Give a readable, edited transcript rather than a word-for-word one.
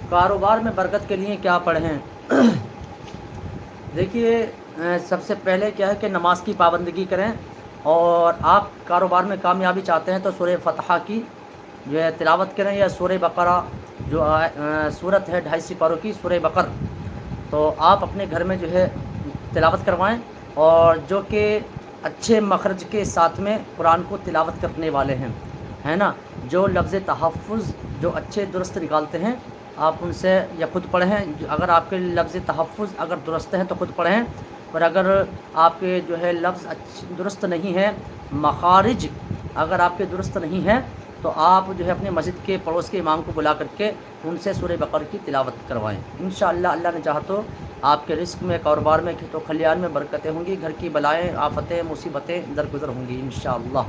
کاروبار میں برکت کے لیے کیا پڑھیں؟ دیکھیے، سب سے پہلے کیا ہے کہ نماز کی پابندگی کریں، اور آپ کاروبار میں کامیابی چاہتے ہیں تو سورہ فتح کی جو ہے تلاوت کریں، یا سورہ بقرہ جو صورت ہے 250 پاروں کی سورہ بقر، تو آپ اپنے گھر میں جو ہے تلاوت کروائیں، اور جو کہ اچھے مخرج کے ساتھ میں قرآن کو تلاوت کرنے والے ہیں، ہے نا، جو لفظ تحفظ جو اچھے درست نکالتے ہیں، آپ ان سے یا خود پڑھیں، اگر آپ کے لفظ تحفظ اگر درست ہیں تو خود پڑھیں، اور اگر آپ کے جو ہے لفظ درست نہیں ہے، مخارج اگر آپ کے درست نہیں ہیں، تو آپ جو ہے اپنے مسجد کے پڑوس کے امام کو بلا کر کے ان سے سورہ بقر کی تلاوت کروائیں۔ انشاءاللہ اللہ نے چاہا تو آپ کے رزق میں، کاروبار میں، کھیت و کھلیان میں برکتیں ہوں گی، گھر کی بلائیں، آفتیں، مصیبتیں درگزر ہوں گی انشاءاللہ۔